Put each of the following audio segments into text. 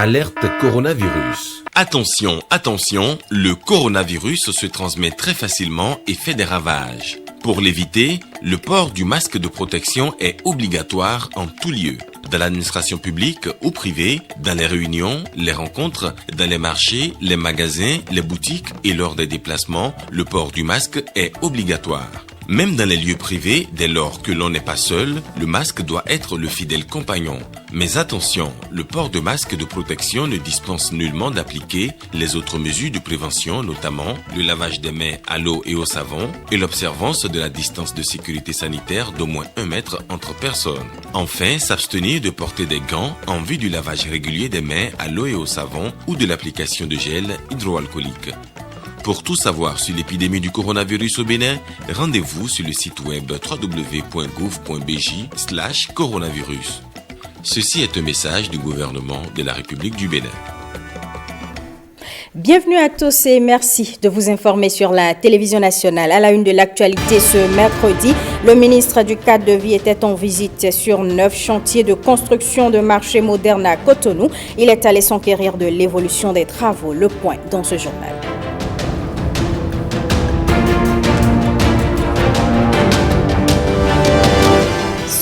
Alerte coronavirus. Attention, attention, le coronavirus se transmet très facilement et fait des ravages. Pour l'éviter, le port du masque de protection est obligatoire en tout lieu. Dans l'administration publique ou privée, dans les réunions, les rencontres, dans les marchés, les magasins, les boutiques et lors des déplacements, le port du masque est obligatoire. Même dans les lieux privés, dès lors que l'on n'est pas seul, le masque doit être le fidèle compagnon. Mais attention, le port de masque de protection ne dispense nullement d'appliquer les autres mesures de prévention, notamment le lavage des mains à l'eau et au savon et l'observance de la distance de sécurité sanitaire d'au moins 1 mètre entre personnes. Enfin, s'abstenir de porter des gants en vue du lavage régulier des mains à l'eau et au savon ou de l'application de gel hydroalcoolique. Pour tout savoir sur l'épidémie du coronavirus au Bénin, rendez-vous sur le site web www.gouv.bj/coronavirus. Ceci est un message du gouvernement de la République du Bénin. Bienvenue à tous et merci de vous informer sur la télévision nationale. À la une de l'actualité ce mercredi, le ministre du Cadre de vie était en visite sur 9 chantiers de construction de marchés modernes à Cotonou. Il est allé s'enquérir de l'évolution des travaux. Le point dans ce journal.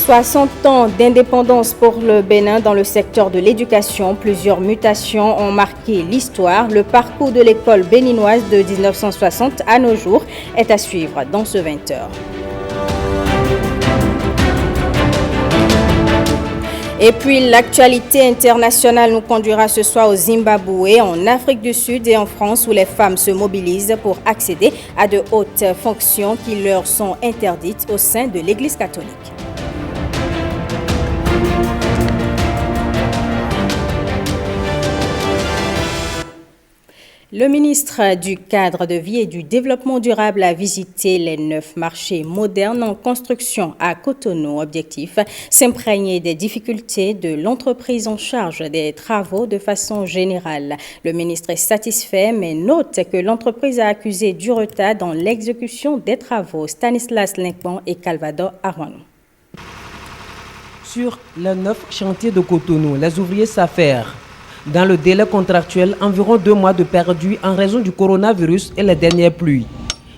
60 ans d'indépendance pour le Bénin dans le secteur de l'éducation. Plusieurs mutations ont marqué l'histoire. Le parcours de l'école béninoise de 1960 à nos jours est à suivre dans ce 20h. Et puis l'actualité internationale nous conduira ce soir au Zimbabwe, en Afrique du Sud et en France où les femmes se mobilisent pour accéder à de hautes fonctions qui leur sont interdites au sein de l'Église catholique. Le ministre du Cadre de vie et du Développement durable a visité les 9 marchés modernes en construction à Cotonou. Objectif, s'imprégner des difficultés de l'entreprise en charge des travaux de façon générale. Le ministre est satisfait, mais note que l'entreprise a accusé du retard dans l'exécution des travaux. Stanislas Linkman et Calvador Arwan. Sur les 9 chantiers de Cotonou, les ouvriers s'affairent. Dans le délai contractuel, environ 2 mois de perdu en raison du coronavirus et les dernières pluies.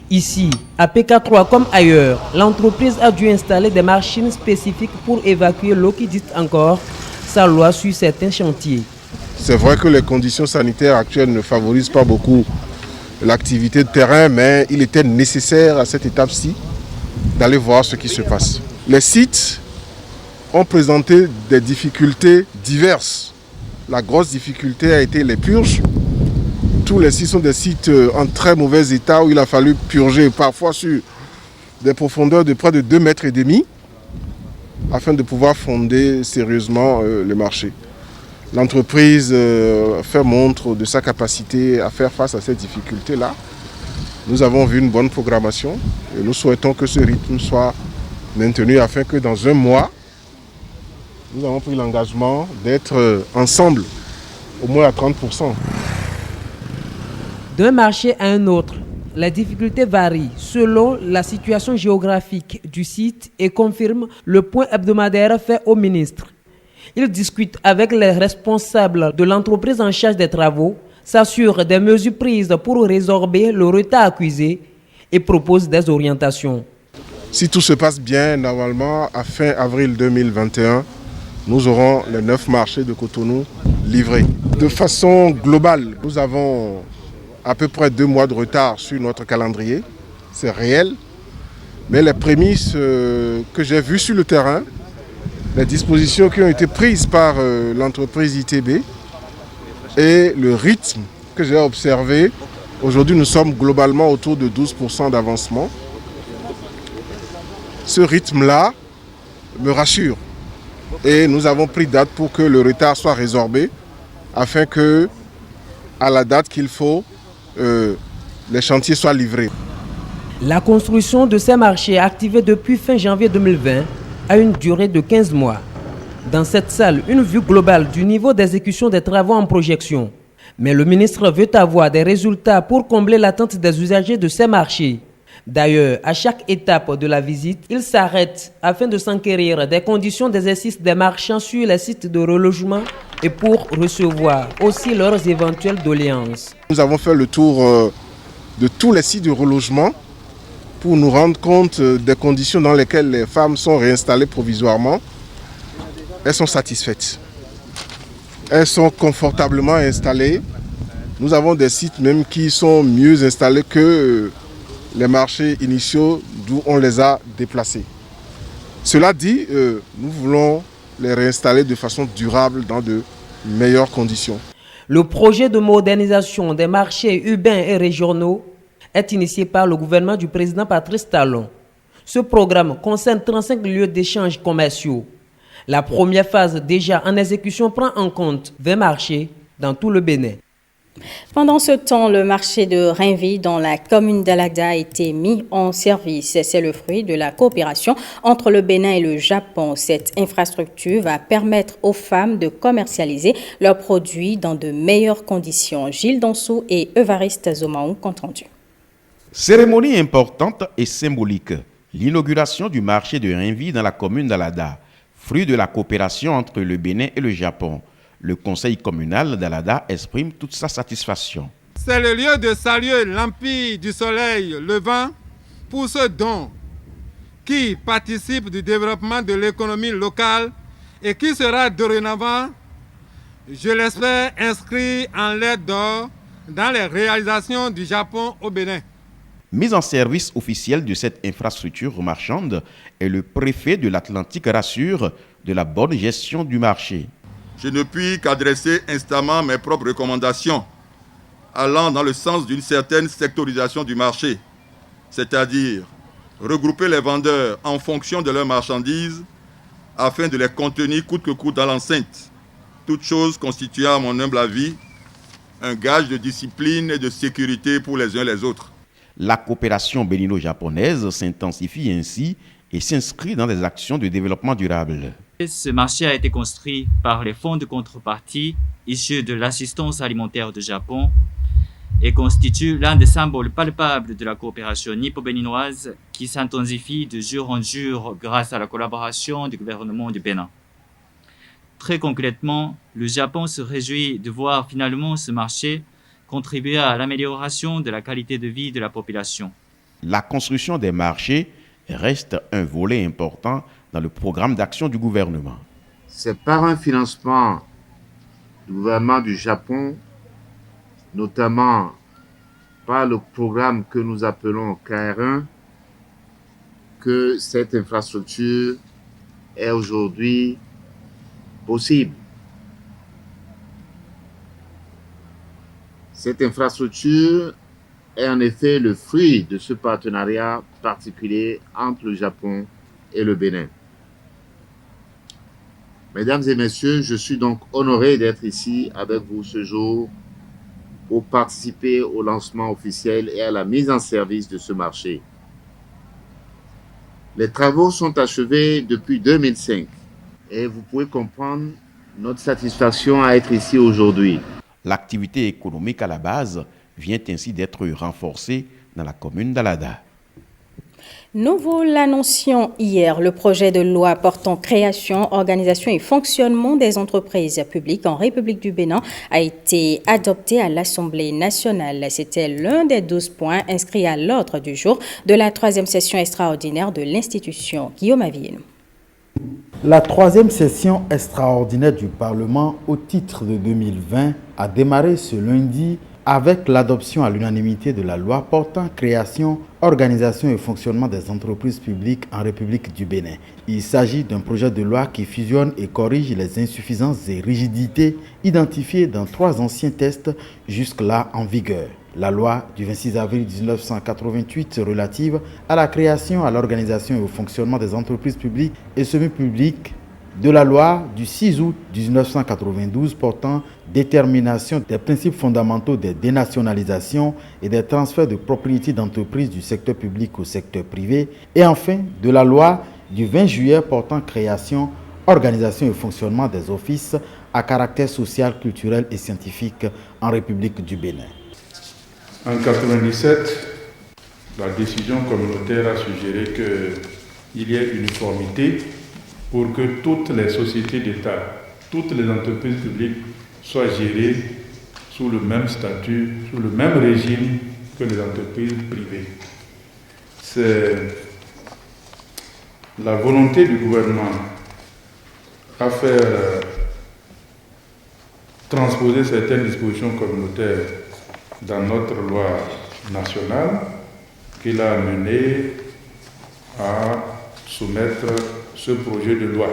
Ici, à PK3 comme ailleurs, l'entreprise a dû installer des machines spécifiques pour évacuer l'eau qui dit encore sa loi sur certains chantiers. C'est vrai que les conditions sanitaires actuelles ne favorisent pas beaucoup l'activité de terrain, mais il était nécessaire à cette étape-ci d'aller voir ce qui se passe. Les sites ont présenté des difficultés diverses. La grosse difficulté a été les purges. Tous les sites sont des sites en très mauvais état où il a fallu purger parfois sur des profondeurs de près de 2,5 mètres afin de pouvoir fonder sérieusement le marché. L'entreprise fait montre de sa capacité à faire face à ces difficultés-là. Nous avons vu une bonne programmation et nous souhaitons que ce rythme soit maintenu afin que dans 1 mois, nous avons pris l'engagement d'être ensemble, au moins à 30%. D'un marché à un autre, les difficultés varient selon la situation géographique du site et confirment le point hebdomadaire fait au ministre. Il discute avec les responsables de l'entreprise en charge des travaux, s'assure des mesures prises pour résorber le retard accusé et propose des orientations. Si tout se passe bien, normalement, à fin avril 2021, nous aurons les 9 marchés de Cotonou livrés. De façon globale, nous avons à peu près 2 mois de retard sur notre calendrier. C'est réel. Mais les prémices que j'ai vues sur le terrain, les dispositions qui ont été prises par l'entreprise ITB et le rythme que j'ai observé, aujourd'hui nous sommes globalement autour de 12% d'avancement. Ce rythme-là me rassure. Et nous avons pris date pour que le retard soit résorbé afin que, à la date qu'il faut, les chantiers soient livrés. La construction de ces marchés activés depuis fin janvier 2020 a une durée de 15 mois. Dans cette salle, une vue globale du niveau d'exécution des travaux en projection. Mais le ministre veut avoir des résultats pour combler l'attente des usagers de ces marchés. D'ailleurs, à chaque étape de la visite, ils s'arrêtent afin de s'enquérir des conditions d'exercice des marchands sur les sites de relogement et pour recevoir aussi leurs éventuelles doléances. Nous avons fait le tour de tous les sites de relogement pour nous rendre compte des conditions dans lesquelles les femmes sont réinstallées provisoirement. Elles sont satisfaites. Elles sont confortablement installées. Nous avons des sites même qui sont mieux installés que les marchés initiaux d'où on les a déplacés. Cela dit, nous voulons les réinstaller de façon durable dans de meilleures conditions. Le projet de modernisation des marchés urbains et régionaux est initié par le gouvernement du président Patrice Talon. Ce programme concerne 35 lieux d'échanges commerciaux. La première phase déjà en exécution prend en compte 20 marchés dans tout le Bénin. Pendant ce temps, le marché de Rainville dans la commune d'Alada a été mis en service. C'est le fruit de la coopération entre le Bénin et le Japon. Cette infrastructure va permettre aux femmes de commercialiser leurs produits dans de meilleures conditions. Gilles Donsou et Evariste Zomaou, compte rendu. Cérémonie importante et symbolique. L'inauguration du marché de Rainville dans la commune d'Alada, fruit de la coopération entre le Bénin et le Japon. Le conseil communal d'Alada exprime toute sa satisfaction. C'est le lieu de saluer l'Empire du Soleil levant pour ce don qui participe du développement de l'économie locale et qui sera dorénavant, je l'espère, inscrit en lettres d'or dans les réalisations du Japon au Bénin. Mise en service officielle de cette infrastructure marchande et le préfet de l'Atlantique rassure de la bonne gestion du marché. Je ne puis qu'adresser instamment mes propres recommandations allant dans le sens d'une certaine sectorisation du marché, c'est-à-dire regrouper les vendeurs en fonction de leurs marchandises afin de les contenir coûte que coûte dans l'enceinte, toute chose constituant à mon humble avis un gage de discipline et de sécurité pour les uns et les autres. La coopération bénino-japonaise s'intensifie ainsi et s'inscrit dans des actions de développement durable. Ce marché a été construit par les fonds de contrepartie issus de l'assistance alimentaire du Japon et constitue l'un des symboles palpables de la coopération nippo-béninoise qui s'intensifie de jour en jour grâce à la collaboration du gouvernement du Bénin. Très concrètement, le Japon se réjouit de voir finalement ce marché contribuer à l'amélioration de la qualité de vie de la population. La construction des marchés reste un volet important dans le programme d'action du gouvernement. C'est par un financement du gouvernement du Japon, notamment par le programme que nous appelons KR1, que cette infrastructure est aujourd'hui possible. Cette infrastructure est en effet le fruit de ce partenariat particulier entre le Japon et le Bénin. Mesdames et messieurs, je suis donc honoré d'être ici avec vous ce jour pour participer au lancement officiel et à la mise en service de ce marché. Les travaux sont achevés depuis 2005 et vous pouvez comprendre notre satisfaction à être ici aujourd'hui. L'activité économique à la base vient ainsi d'être renforcée dans la commune d'Alada. Nous vous l'annoncions hier, le projet de loi portant création, organisation et fonctionnement des entreprises publiques en République du Bénin a été adopté à l'Assemblée nationale. C'était l'un des 12 points inscrits à l'ordre du jour de la 3e session extraordinaire de l'institution. Guillaume Avienou. La 3e session extraordinaire du Parlement au titre de 2020 a démarré ce lundi avec l'adoption à l'unanimité de la loi portant création, organisation et fonctionnement des entreprises publiques en République du Bénin. Il s'agit d'un projet de loi qui fusionne et corrige les insuffisances et rigidités identifiées dans 3 anciens textes jusque-là en vigueur. La loi du 26 avril 1988 relative à la création, à l'organisation et au fonctionnement des entreprises publiques et semi-publiques, de la loi du 6 août 1992 portant détermination des principes fondamentaux des dénationalisations et des transferts de propriété d'entreprises du secteur public au secteur privé, et enfin de la loi du 20 juillet portant création, organisation et fonctionnement des offices à caractère social, culturel et scientifique en République du Bénin. En 1997, la décision communautaire a suggéré qu'il y ait uniformité pour que toutes les sociétés d'État, toutes les entreprises publiques soient gérées sous le même statut, sous le même régime que les entreprises privées. C'est la volonté du gouvernement à faire transposer certaines dispositions communautaires dans notre loi nationale qui l'a amené à soumettre ce projet de loi.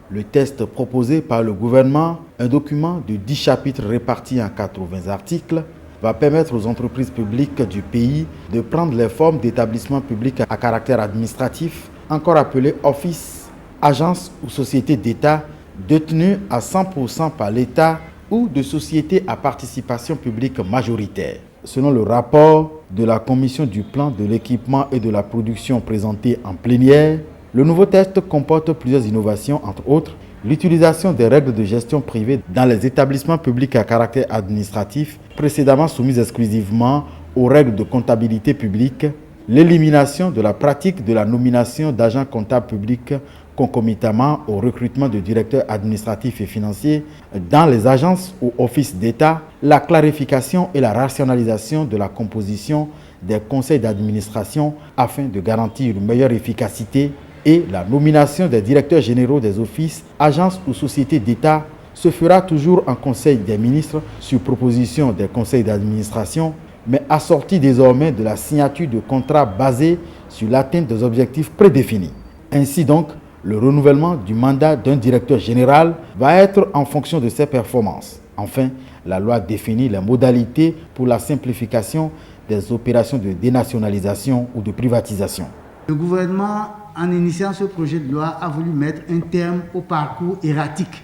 Le texte proposé par le gouvernement, un document de 10 chapitres répartis en 80 articles, va permettre aux entreprises publiques du pays de prendre les formes d'établissements publics à caractère administratif, encore appelés offices, agences ou sociétés d'État détenues à 100% par l'État ou de sociétés à participation publique majoritaire. Selon le rapport de la Commission du plan de l'équipement et de la production présenté en plénière, le nouveau texte comporte plusieurs innovations, entre autres l'utilisation des règles de gestion privée dans les établissements publics à caractère administratif précédemment soumises exclusivement aux règles de comptabilité publique, l'élimination de la pratique de la nomination d'agents comptables publics concomitamment au recrutement de directeurs administratifs et financiers dans les agences ou offices d'État, la clarification et la rationalisation de la composition des conseils d'administration afin de garantir une meilleure efficacité et la nomination des directeurs généraux des offices, agences ou sociétés d'État se fera toujours en Conseil des ministres sur proposition des conseils d'administration, mais assortie désormais de la signature de contrats basés sur l'atteinte des objectifs prédéfinis. Ainsi donc, le renouvellement du mandat d'un directeur général va être en fonction de ses performances. Enfin, la loi définit les modalités pour la simplification des opérations de dénationalisation ou de privatisation. Le gouvernement, en initiant ce projet de loi, a voulu mettre un terme au parcours erratique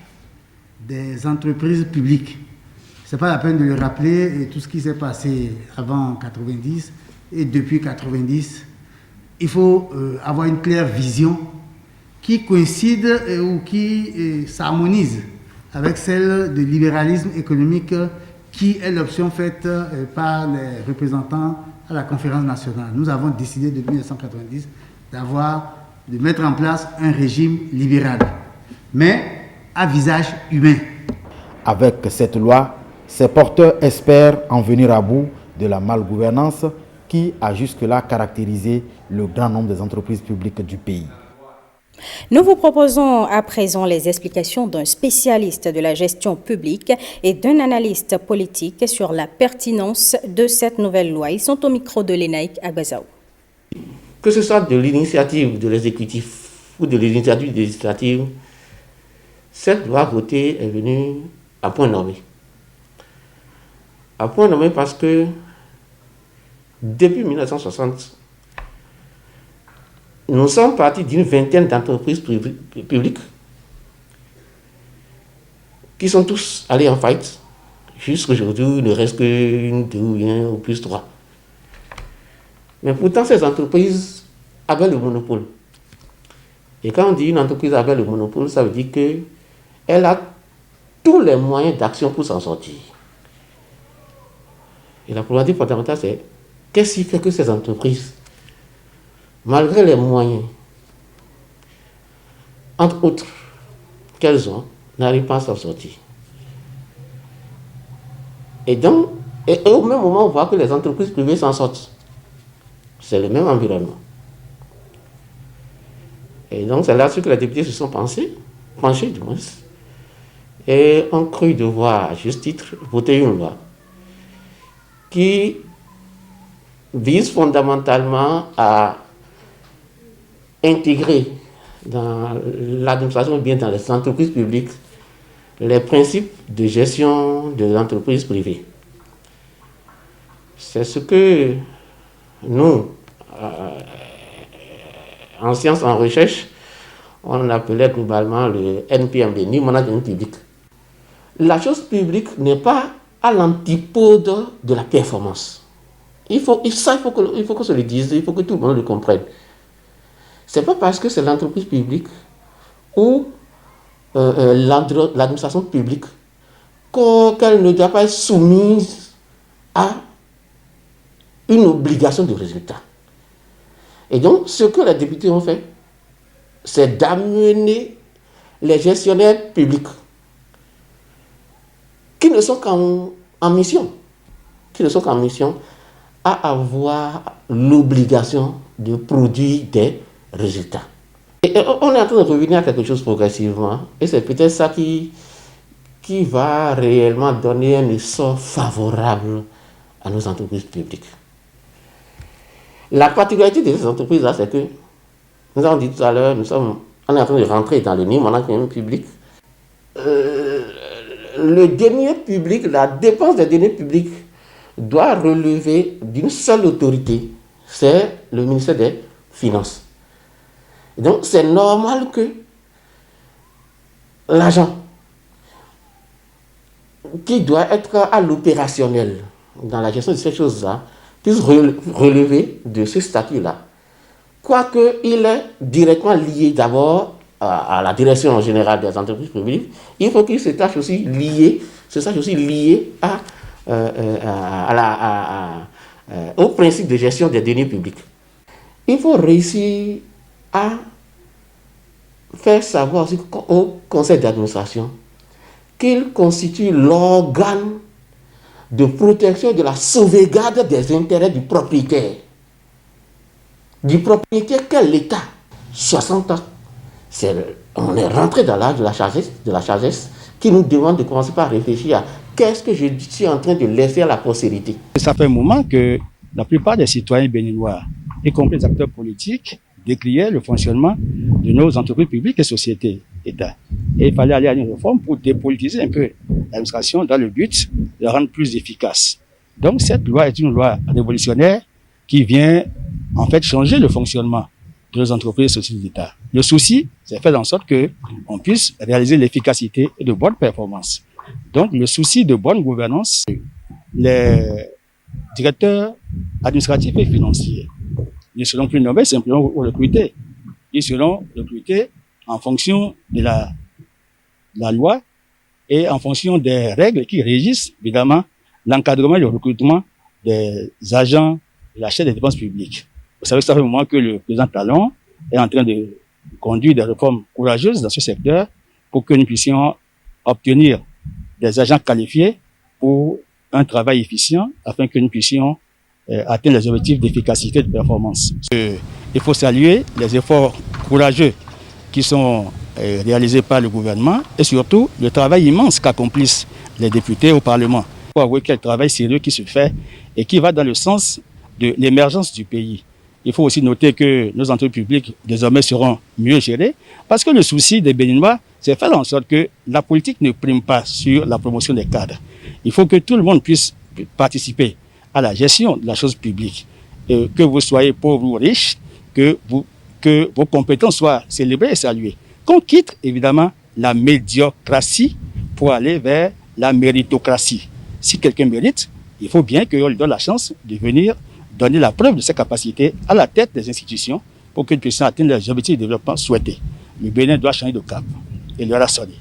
des entreprises publiques. Ce n'est pas la peine de le rappeler, et tout ce qui s'est passé avant 90 et depuis 90. Il faut avoir une claire vision qui coïncide ou qui s'harmonise avec celle du libéralisme économique qui est l'option faite par les représentants à la conférence nationale. Nous avons décidé depuis 1990 de mettre en place un régime libéral, mais à visage humain. Avec cette loi, ces porteurs espèrent en venir à bout de la malgouvernance qui a jusque-là caractérisé le grand nombre des entreprises publiques du pays. Nous vous proposons à présent les explications d'un spécialiste de la gestion publique et d'un analyste politique sur la pertinence de cette nouvelle loi. Ils sont au micro de l'ENAIC à Bazaou. Que ce soit de l'initiative de l'exécutif ou de l'initiative législative, cette loi votée est venue à point nommé. À point nommé parce que depuis 1960, nous sommes partis d'une vingtaine d'entreprises publiques qui sont tous allés en faillite. Jusqu'aujourd'hui, il ne reste qu'une, deux ou plus trois. Mais pourtant, ces entreprises avaient le monopole. Et quand on dit une entreprise avait le monopole, ça veut dire qu'elle a tous les moyens d'action pour s'en sortir. Et la problématique fondamentale, c'est qu'est-ce qui fait que ces entreprises, malgré les moyens, entre autres, qu'elles ont, n'arrivent pas à s'en sortir. Et donc, au même moment, on voit que les entreprises privées s'en sortent. C'est le même environnement. Et donc, c'est là-dessus que les députés se sont penchés du moins, et ont cru devoir, à juste titre, voter une loi qui vise fondamentalement à intégrer dans l'administration ou bien dans les entreprises publiques les principes de gestion de l'entreprise privée. C'est ce que nous, en sciences, en recherche, on appelait globalement le NPMD, New Management Public. La chose publique n'est pas à l'antipode de la performance. Il faut qu'on se le dise, il faut que tout le monde le comprenne. Ce n'est pas parce que c'est l'entreprise publique ou l'administration publique qu'elle ne doit pas être soumise à une obligation de résultat. Et donc, ce que les députés ont fait, c'est d'amener les gestionnaires publics qui ne sont qu'en mission, à avoir l'obligation de produire des résultats. Et on est en train de revenir à quelque chose progressivement, et c'est peut-être ça qui va réellement donner un essor favorable à nos entreprises publiques. La particularité de ces entreprises-là, c'est que, nous avons dit tout à l'heure, on est en train de rentrer dans le new management public. Le denier public, la dépense des deniers publics doit relever d'une seule autorité, c'est le ministère des Finances. Et donc, c'est normal que l'agent qui doit être à l'opérationnel dans la gestion de ces choses-là puisse relever de ce statut-là. Quoique il est directement lié d'abord à la direction générale des entreprises publiques, il faut qu'il se sache aussi lié au principe de gestion des deniers publics. Il faut réussir à faire savoir aussi au conseil d'administration qu'il constitue l'organe de protection de la sauvegarde des intérêts du propriétaire. Du propriétaire qu'est l'État. 60 ans. On est rentré dans l'âge de la sagesse qui nous demande de commencer par réfléchir à qu'est-ce que je suis en train de laisser à la postérité. Ça fait un moment que la plupart des citoyens béninois, y compris les acteurs politiques, décriaient le fonctionnement de nos entreprises publiques et sociétés d'État. Et il fallait aller à une réforme pour dépolitiser un peu l'administration dans le but de la rendre plus efficace. Donc cette loi est une loi révolutionnaire qui vient en fait changer le fonctionnement de nos entreprises et sociétés d'État. Le souci, c'est faire en sorte qu'on puisse réaliser l'efficacité et de bonnes performances. Donc le souci de bonne gouvernance, les directeurs administratifs et financiers ne seront plus nommés simplement pour recruter. Ils seront recrutés en fonction de la loi et en fonction des règles qui régissent évidemment l'encadrement et le recrutement des agents de la chaîne des dépenses publiques. Vous savez que ça fait un moment que le président Talon est en train de conduire des réformes courageuses dans ce secteur pour que nous puissions obtenir des agents qualifiés pour un travail efficient afin que nous puissions atteindre les objectifs d'efficacité et de performance. Il faut saluer les efforts courageux qui sont réalisés par le gouvernement et surtout le travail immense qu'accomplissent les députés au Parlement. Il faut avouer qu'il y a un travail sérieux qui se fait et qui va dans le sens de l'émergence du pays. Il faut aussi noter que nos entreprises publiques désormais seront mieux gérées parce que le souci des Béninois, c'est faire en sorte que la politique ne prime pas sur la promotion des cadres. Il faut que tout le monde puisse participer à la gestion de la chose publique. Et que vous soyez pauvre ou riche, que vos compétences soient célébrées et saluées. Qu'on quitte évidemment la médiocratie pour aller vers la méritocratie. Si quelqu'un mérite, il faut bien qu'on lui donne la chance de venir donner la preuve de ses capacités à la tête des institutions pour qu'ils puissent atteindre les objectifs de développement souhaités. Le Bénin doit changer de cap et leur sonner.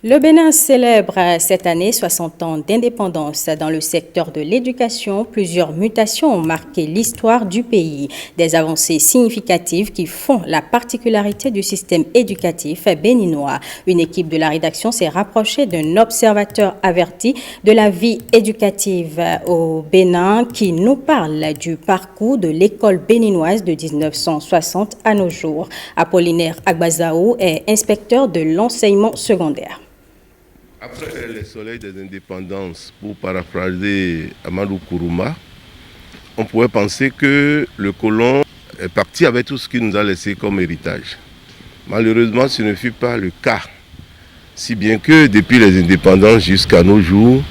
Le Bénin célèbre cette année 60 ans d'indépendance dans le secteur de l'éducation. Plusieurs mutations ont marqué l'histoire du pays. Des avancées significatives qui font la particularité du système éducatif béninois. Une équipe de la rédaction s'est rapprochée d'un observateur averti de la vie éducative au Bénin qui nous parle du parcours de l'école béninoise de 1960 à nos jours. Apollinaire Agbazaou est inspecteur de l'enseignement secondaire. Après les soleils des indépendances, pour paraphraser Amadou Kourouma, on pourrait penser que le colon est parti avec tout ce qu'il nous a laissé comme héritage. Malheureusement, ce ne fut pas le cas. Si bien que depuis les indépendances jusqu'à nos jours,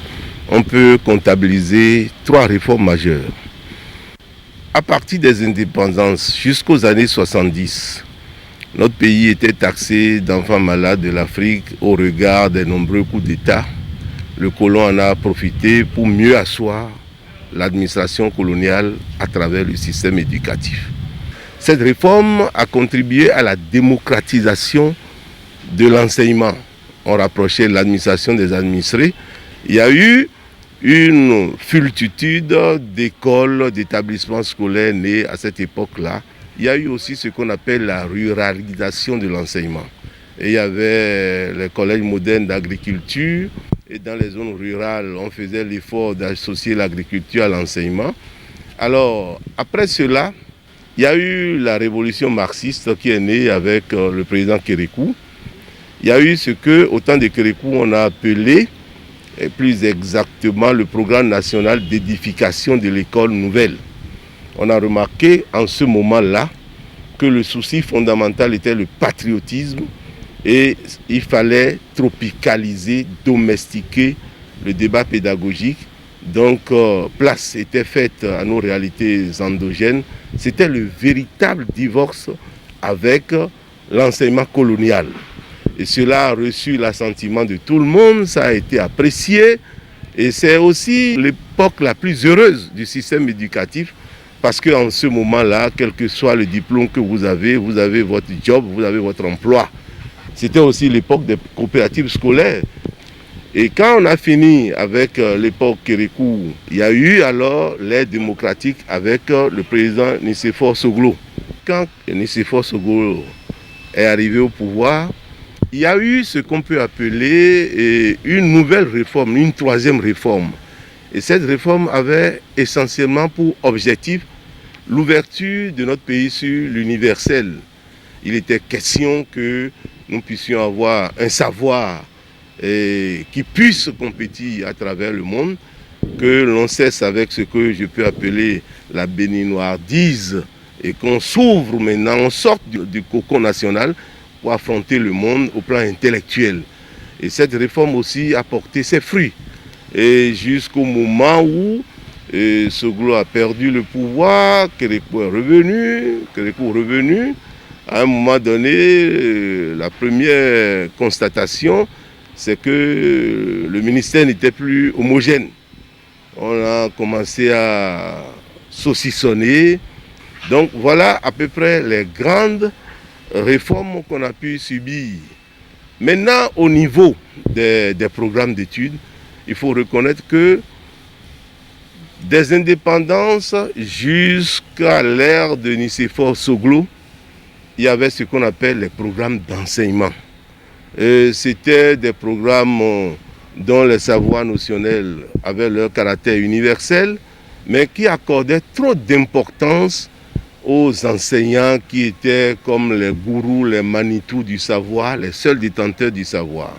on peut comptabiliser 3 réformes majeures. À partir des indépendances jusqu'aux années 70, notre pays était taxé d'enfants malades de l'Afrique au regard des nombreux coups d'État. Le colon en a profité pour mieux asseoir l'administration coloniale à travers le système éducatif. Cette réforme a contribué à la démocratisation de l'enseignement, on rapprochait l'administration des administrés. Il y a eu une multitude d'écoles, d'établissements scolaires nés à cette époque-là. Il y a eu aussi ce qu'on appelle la ruralisation de l'enseignement. Et il y avait les collèges modernes d'agriculture. Et dans les zones rurales, on faisait l'effort d'associer l'agriculture à l'enseignement. Alors, après cela, il y a eu la révolution marxiste qui est née avec le président Kérékou. Il y a eu ce que, au temps de Kérékou, on a appelé, et plus exactement, le programme national d'édification de l'école nouvelle. On a remarqué en ce moment-là que le souci fondamental était le patriotisme et il fallait tropicaliser, domestiquer le débat pédagogique. Donc, place était faite à nos réalités endogènes. C'était le véritable divorce avec l'enseignement colonial. Et cela a reçu l'assentiment de tout le monde, ça a été apprécié. Et c'est aussi l'époque la plus heureuse du système éducatif parce qu'en ce moment-là, quel que soit le diplôme que vous avez votre job, vous avez votre emploi. C'était aussi l'époque des coopératives scolaires. Et quand on a fini avec l'époque Kérékou, il y a eu alors l'ère démocratique avec le président Nicéphore Soglo. Quand Nicéphore Soglo est arrivé au pouvoir, il y a eu ce qu'on peut appeler une nouvelle réforme, une troisième réforme. Et cette réforme avait essentiellement pour objectif l'ouverture de notre pays sur l'universel. Il était question que nous puissions avoir un savoir qui puisse compétir à travers le monde, que l'on cesse avec ce que je peux appeler la béninoardise et qu'on s'ouvre maintenant, on sorte du cocon national pour affronter le monde au plan intellectuel. Et cette réforme aussi a porté ses fruits. Et jusqu'au moment où Soglo a perdu le pouvoir, Kérékou est revenu. À un moment donné, la première constatation, c'est que le ministère n'était plus homogène. On a commencé à saucissonner. Donc voilà à peu près les grandes réformes qu'on a pu subir. Maintenant, au niveau des programmes d'études, il faut reconnaître que des indépendances jusqu'à l'ère de Nicéphore Soglo, il y avait ce qu'on appelle les programmes d'enseignement. C'était des programmes dont les savoirs notionnels avaient leur caractère universel, mais qui accordaient trop d'importance aux enseignants qui étaient comme les gourous, les manitous du savoir, les seuls détenteurs du savoir.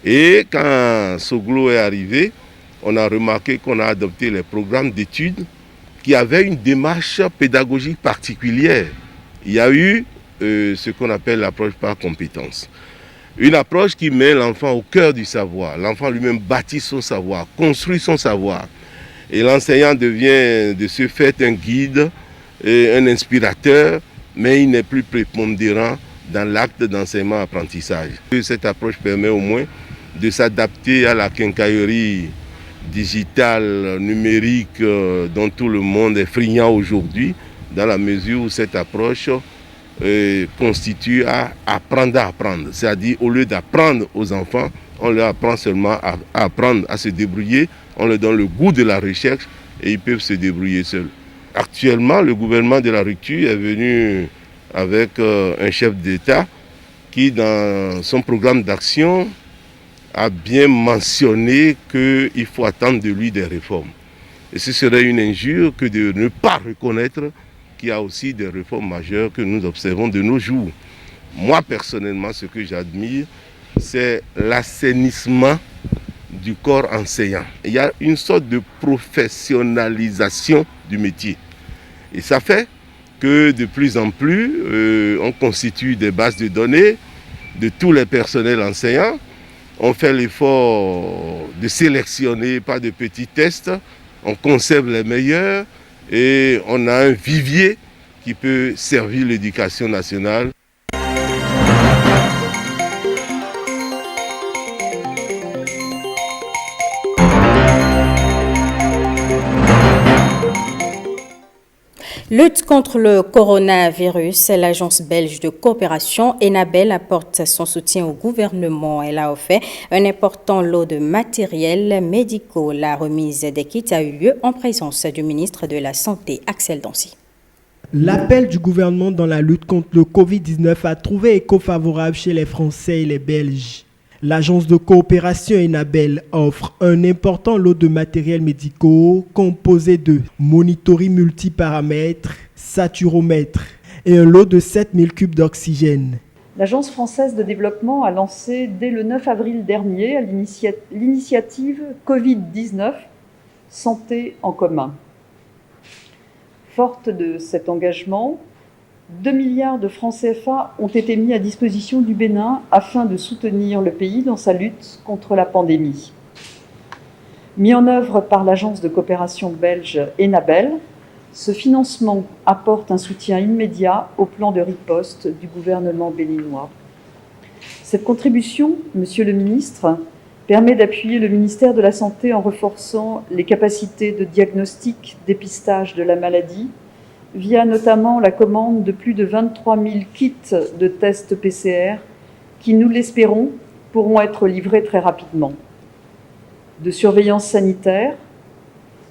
Et quand Soglo est arrivé, on a remarqué qu'on a adopté les programmes d'études qui avaient une démarche pédagogique particulière. Il y a eu ce qu'on appelle l'approche par compétence. Une approche qui met l'enfant au cœur du savoir. L'enfant lui-même bâtit son savoir, construit son savoir. Et l'enseignant devient de ce fait un guide, un inspirateur, mais il n'est plus prépondérant dans l'acte d'enseignement-apprentissage. Cette approche permet au moins de s'adapter à la quincaillerie digitale, numérique, dont tout le monde est friand aujourd'hui, dans la mesure où cette approche constitue à apprendre à apprendre. C'est-à-dire, au lieu d'apprendre aux enfants, on leur apprend seulement à apprendre à se débrouiller, on leur donne le goût de la recherche et ils peuvent se débrouiller seuls. Actuellement, le gouvernement de la rupture est venu avec un chef d'État qui, dans son programme d'action, a bien mentionné qu'il faut attendre de lui des réformes. Et ce serait une injure que de ne pas reconnaître qu'il y a aussi des réformes majeures que nous observons de nos jours. Moi, personnellement, ce que j'admire, c'est l'assainissement du corps enseignant. Il y a une sorte de professionnalisation du métier. Et ça fait que de plus en plus, on constitue des bases de données de tous les personnels enseignants. On fait l'effort de sélectionner par de petits tests. On conserve les meilleurs et on a un vivier qui peut servir l'éducation nationale. Lutte contre le coronavirus, l'agence belge de coopération Enabel apporte son soutien au gouvernement. Elle a offert un important lot de matériel médicaux. La remise des kits a eu lieu en présence du ministre de la Santé, Axel Dancy. L'appel du gouvernement dans la lutte contre le Covid-19 a trouvé écho favorable chez les Français et les Belges. L'agence de coopération Enabel offre un important lot de matériel médicaux composé de monitoring multiparamètres, saturomètres et un lot de 7000 cubes d'oxygène. L'Agence française de développement a lancé dès le 9 avril dernier l'initiative Covid-19 Santé en commun. Forte de cet engagement, 2 milliards de francs CFA ont été mis à disposition du Bénin afin de soutenir le pays dans sa lutte contre la pandémie. Mis en œuvre par l'agence de coopération belge Enabel, ce financement apporte un soutien immédiat au plan de riposte du gouvernement béninois. Cette contribution, Monsieur le ministre, permet d'appuyer le ministère de la Santé en renforçant les capacités de diagnostic, dépistage de la maladie, via notamment la commande de plus de 23 000 kits de tests PCR qui, nous l'espérons, pourront être livrés très rapidement. De surveillance sanitaire,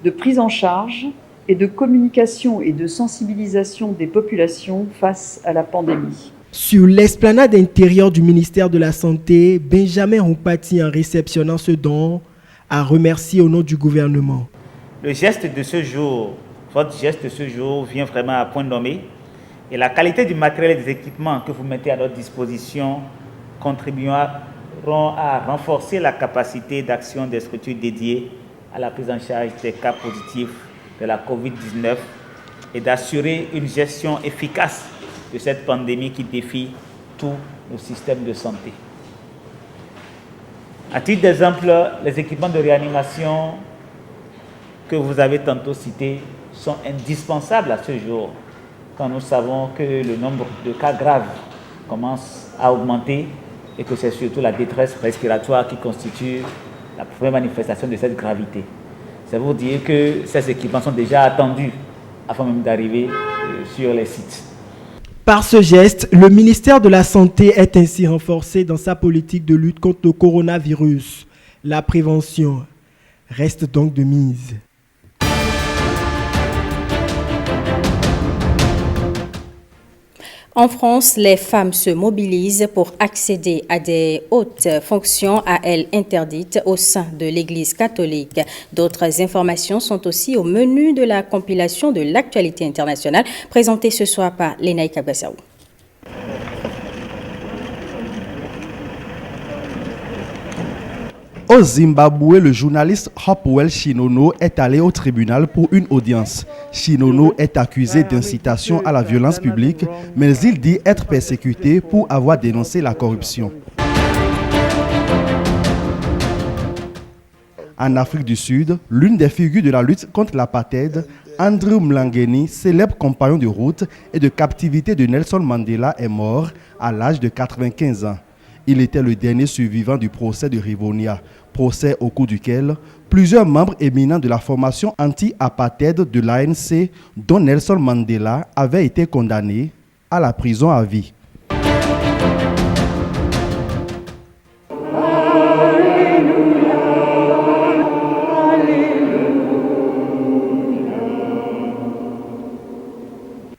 de prise en charge et de communication et de sensibilisation des populations face à la pandémie. Sur l'esplanade intérieure du ministère de la Santé, Benjamin Roupati, en réceptionnant ce don, a remercié au nom du gouvernement. Le geste de ce jour, votre geste de ce jour vient vraiment à point nommé et la qualité du matériel et des équipements que vous mettez à notre disposition contribueront à renforcer la capacité d'action des structures dédiées à la prise en charge des cas positifs de la COVID-19 et d'assurer une gestion efficace de cette pandémie qui défie tous nos systèmes de santé. À titre d'exemple, les équipements de réanimation que vous avez tantôt cités sont indispensables à ce jour, quand nous savons que le nombre de cas graves commence à augmenter et que c'est surtout la détresse respiratoire qui constitue la première manifestation de cette gravité. C'est pour dire que ces équipements sont déjà attendus avant même d'arriver sur les sites. Par ce geste, le ministère de la Santé est ainsi renforcé dans sa politique de lutte contre le coronavirus. La prévention reste donc de mise. En France, les femmes se mobilisent pour accéder à des hautes fonctions à elles interdites au sein de l'Église catholique. D'autres informations sont aussi au menu de la compilation de l'actualité internationale présentée ce soir par Lenaï Kabassaou. Au Zimbabwe, le journaliste Hopewell Chinono est allé au tribunal pour une audience. Chinono est accusé d'incitation à la violence publique, mais il dit être persécuté pour avoir dénoncé la corruption. En Afrique du Sud, l'une des figures de la lutte contre l'apartheid, Andrew Mlangeni, célèbre compagnon de route et de captivité de Nelson Mandela, est mort à l'âge de 95 ans. Il était le dernier survivant du procès de Rivonia, procès au cours duquel plusieurs membres éminents de la formation anti-apartheid de l'ANC, dont Nelson Mandela, avaient été condamnés à la prison à vie.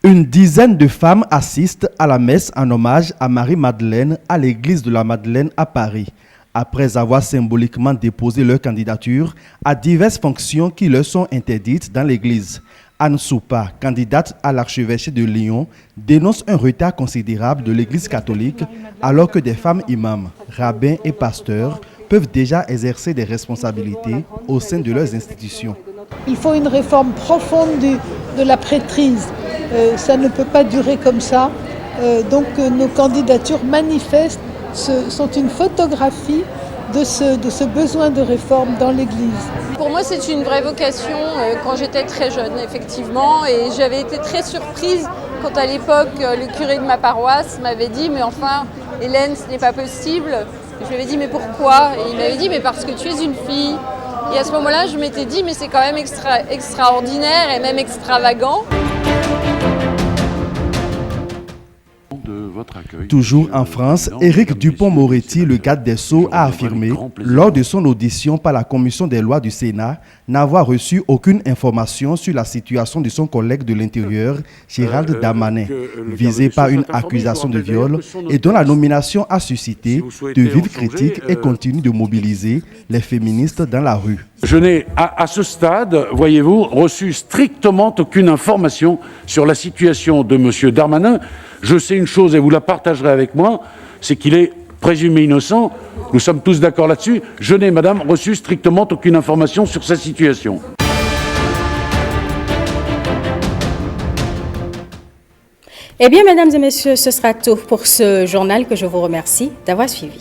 Une dizaine de femmes assistent à la messe en hommage à Marie-Madeleine à l'église de la Madeleine à Paris, après avoir symboliquement déposé leur candidature à diverses fonctions qui leur sont interdites dans l'église. Anne Soupa, candidate à l'archevêché de Lyon, dénonce un retard considérable de l'église catholique alors que des femmes imams, rabbins et pasteurs peuvent déjà exercer des responsabilités au sein de leurs institutions. Il faut une réforme profonde de la prêtrise. Ça ne peut pas durer comme ça. Donc nos candidatures manifestes sont une photographie de ce besoin de réforme dans l'Église. Pour moi, c'est une vraie vocation quand j'étais très jeune, effectivement. Et j'avais été très surprise quand à l'époque, le curé de ma paroisse m'avait dit « Mais enfin, Hélène, ce n'est pas possible ». Je lui avais dit « Mais pourquoi ?» Et il m'avait dit « Mais parce que tu es une fille ». Et à ce moment-là, je m'étais dit « Mais c'est quand même extraordinaire et même extravagant ». Toujours en France, Éric Dupond-Moretti, le garde des Sceaux, a affirmé, lors de son audition par la commission des lois du Sénat, n'avoir reçu aucune information sur la situation de son collègue de l'Intérieur, Gérald Darmanin, visé par une accusation de viol et dont la nomination a suscité de vives critiques et continue de mobiliser les féministes dans la rue. Je n'ai à ce stade, voyez-vous, reçu strictement aucune information sur la situation de M. Darmanin. Je sais une chose et vous la partagerez avec moi, c'est qu'il est présumé innocent. Nous sommes tous d'accord là-dessus. Je n'ai, madame, reçu strictement aucune information sur sa situation. Eh bien, mesdames et messieurs, ce sera tout pour ce journal que je vous remercie d'avoir suivi.